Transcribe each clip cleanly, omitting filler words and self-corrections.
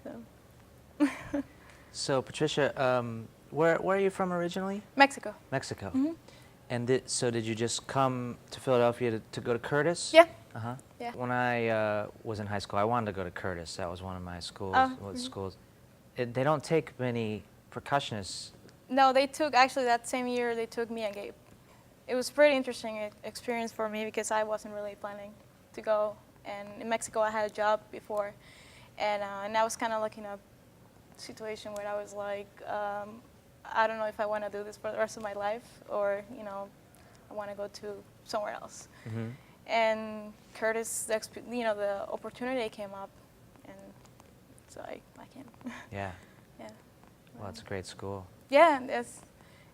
So, So Patricia, where are you from originally? Mexico. Mexico. Mm-hmm. And so did you just come to Philadelphia to go to Curtis? Yeah. Uh-huh. Yeah. When I was in high school, I wanted to go to Curtis. That was one of my schools. Schools. They don't take many percussionists. No, they took, actually that same year, they took me and Gabe. It was a pretty interesting experience for me because I wasn't really planning to go. And in Mexico, I had a job before. And I was kind of like in a situation where I was like, I don't know if I want to do this for the rest of my life or, I want to go to somewhere else. Mm-hmm. And Curtis, the opportunity came up, and so I came. Yeah. Yeah. Well, it's a great school. Yeah,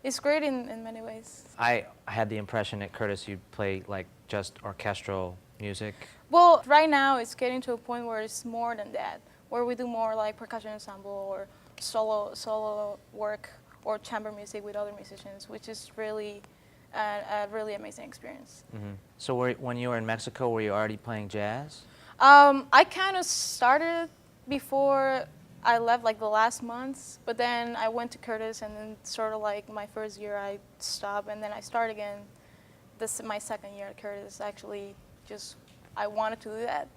it's great in many ways. I had the impression at Curtis you'd play like just orchestral music. Well, right now it's getting to a point where it's more than that, where we do more like percussion ensemble or solo work or chamber music with other musicians, which is really a really amazing experience. Mm-hmm. So when you were in Mexico, were you already playing jazz? I kind of started before I left, like the last months, but then I went to Curtis, and then sort of like my first year I stopped, and then I started again. This is my second year at Curtis. Actually, just I wanted to do that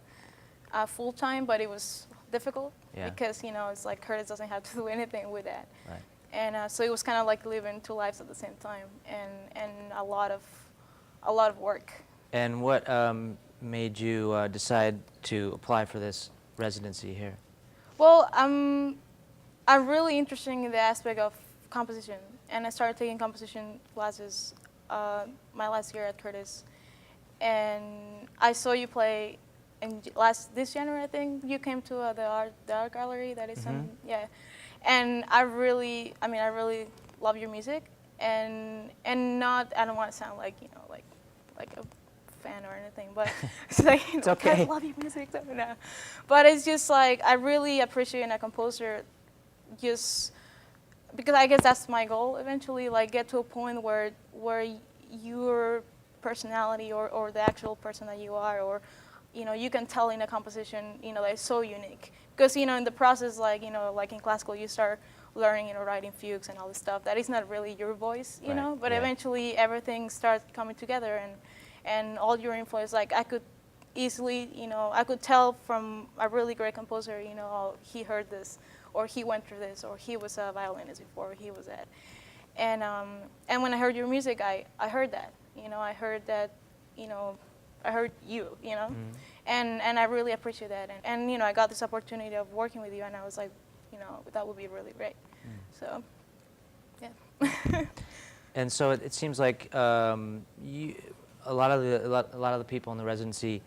full time, but it was difficult because it's like Curtis doesn't have to do anything with that. Right. And so it was kind of like living two lives at the same time, and a lot of work. And what made you decide to apply for this residency here? Well, I'm really interested in the aspect of composition, and I started taking composition classes my last year at Curtis, and I saw you play this January. I think you came to the art gallery that is and I really love your music, and not, I don't want to sound like like a fan or anything, but it's like it's okay. I love your music, so, no. But it's just like I really appreciate a composer, just because I guess that's my goal eventually, like get to a point where your personality or the actual person that you are, or you can tell in a composition that is so unique. Because in the process, like like in classical, you start learning writing fugues and all this stuff. That is not really your voice, Right. But eventually everything starts coming together, and all your influence. Like I could easily, I could tell from a really great composer, oh, he heard this, or he went through this, or he was a violinist before, or he was that. And when I heard your music, I heard that, I heard that, I heard you, Mm-hmm. and I really appreciate that. And I got this opportunity of working with you, and I was like, that would be really great. So, yeah. And so it seems like a lot of the people in the residency,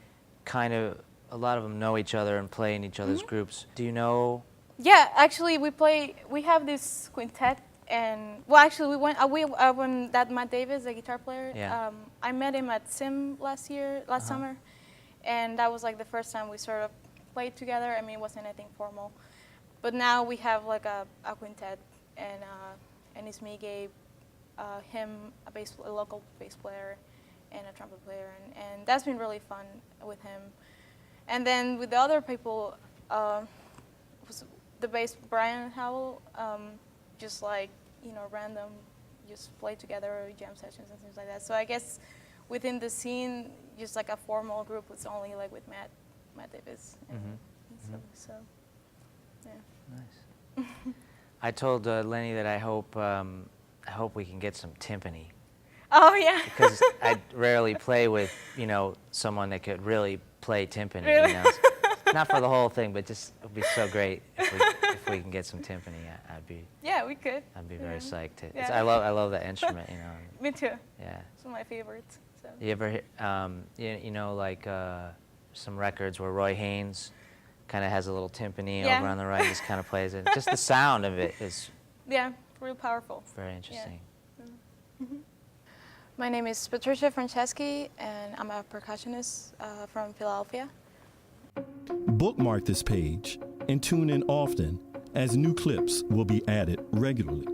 a lot of them know each other and play in each other's groups. Do you know? Yeah, actually, we have this quintet. And well, actually, when that Matt Davis, the guitar player, I met him at Sim last summer, and that was like the first time we sort of played together. I mean, it wasn't anything formal, but now we have like a quintet, and it's me, Gabe, him, a local bass player, and a trumpet player, and that's been really fun with him. And then with the other people, was the bass Brian Howell. Just like, random, just play together, jam sessions and things like that. So I guess within the scene, just like a formal group was only like with Matt Davis. And so, yeah. Nice. I told Lenny that I hope we can get some timpani. Oh, yeah. Because I rarely play with, someone that could really play timpani. Really? Not for the whole thing, but just it would be so great if we can get some timpani. Yeah, we could. I'd be very psyched. Yeah. I love that instrument. Me too. Yeah. It's one of my favorites. So. You ever like some records where Roy Haynes kind of has a little timpani over on the right, and just kind of plays it. Just the sound of it is real powerful. Very interesting. Yeah. My name is Patricia Franceschy, and I'm a percussionist from Philadelphia. Bookmark this page and tune in often, as new clips will be added regularly.